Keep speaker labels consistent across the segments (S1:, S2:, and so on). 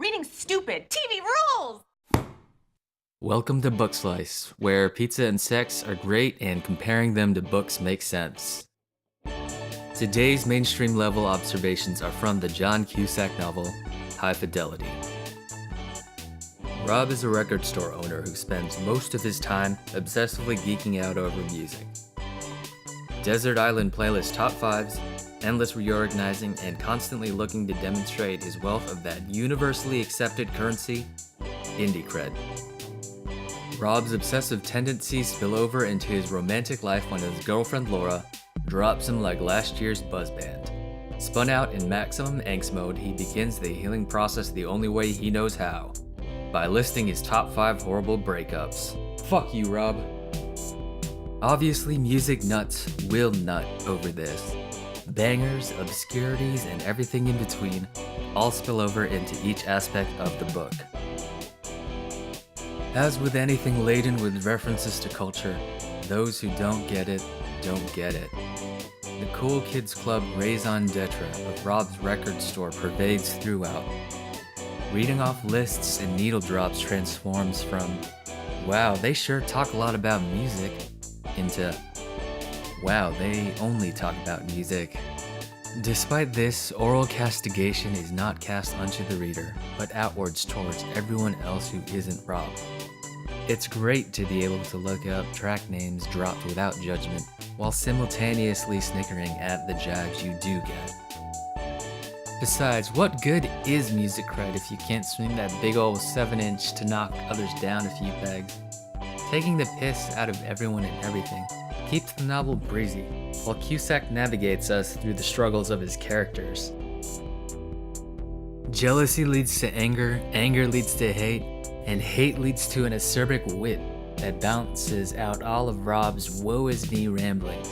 S1: Reading's stupid. TV rules!
S2: Welcome to Book Slice, where pizza and sex are great and comparing them to books makes sense. Today's mainstream level observations are from the John Cusack novel, High Fidelity. Rob is a record store owner who spends most of his time obsessively geeking out over music. Desert Island playlist top fives, endless reorganizing, and constantly looking to demonstrate his wealth of that universally accepted currency, indie cred. Rob's obsessive tendencies spill over into his romantic life when his girlfriend Laura drops him like last year's buzz band. Spun out in maximum angst mode, he begins the healing process the only way he knows how, by listing his top 5 horrible breakups. Fuck you, Rob. Obviously, music nuts will nut over this. Bangers, obscurities, and everything in between all spill over into each aspect of the book. As with anything laden with references to culture, those who don't get it, don't get it. The cool kids club raison d'etre of Rob's record store pervades throughout. Reading off lists and needle drops transforms from, wow, they sure talk a lot about music, into, wow, they only talk about music. Despite this, oral castigation is not cast unto the reader, but outwards towards everyone else who isn't Rob. It's great to be able to look up track names dropped without judgment, while simultaneously snickering at the jibes you do get. Besides, what good is music cred if you can't swing that big ol' 7-inch to knock others down a few pegs? Taking the piss out of everyone and everything keeps the novel breezy, while Cusack navigates us through the struggles of his characters. Jealousy leads to anger, anger leads to hate, and hate leads to an acerbic wit that balances out all of Rob's woe-is-me ramblings.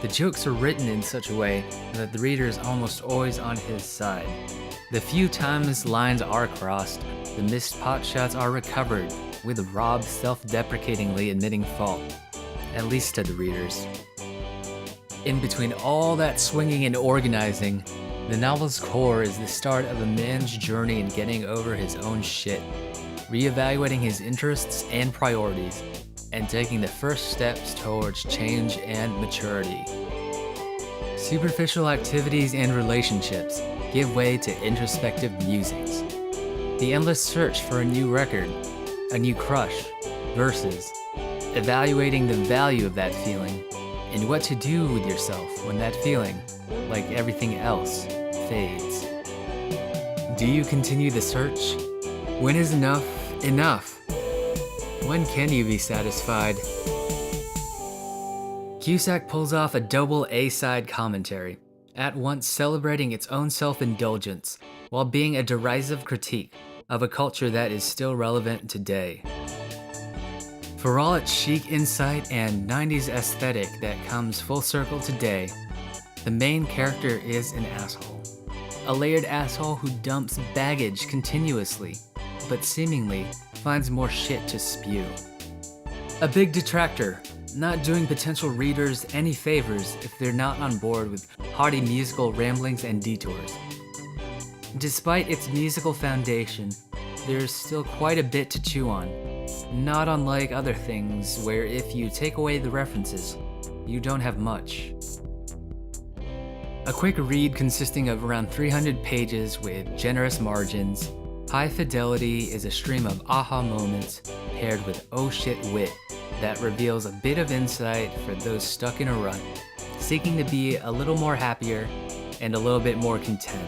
S2: The jokes are written in such a way that the reader is almost always on his side. The few times lines are crossed, the missed pot shots are recovered, with Rob self-deprecatingly admitting fault, at least to the readers. In between all that swinging and organizing, the novel's core is the start of a man's journey in getting over his own shit, reevaluating his interests and priorities, and taking the first steps towards change and maturity. Superficial activities and relationships give way to introspective musings. The endless search for a new record, a new crush, versus evaluating the value of that feeling and what to do with yourself when that feeling, like everything else, fades. Do you continue the search? When is enough enough? When can you be satisfied? Cusack pulls off a double A-side commentary, at once celebrating its own self-indulgence while being a derisive critique of a culture that is still relevant today. For all its chic insight and 90s aesthetic that comes full circle today, the main character is an asshole. A layered asshole who dumps baggage continuously, but seemingly finds more shit to spew. A big detractor, not doing potential readers any favors if they're not on board with hearty musical ramblings and detours. Despite its musical foundation, there's still quite a bit to chew on, not unlike other things where if you take away the references, you don't have much. A quick read consisting of around 300 pages with generous margins, High Fidelity is a stream of aha moments paired with oh shit wit that reveals a bit of insight for those stuck in a rut, seeking to be a little more happier and a little bit more content.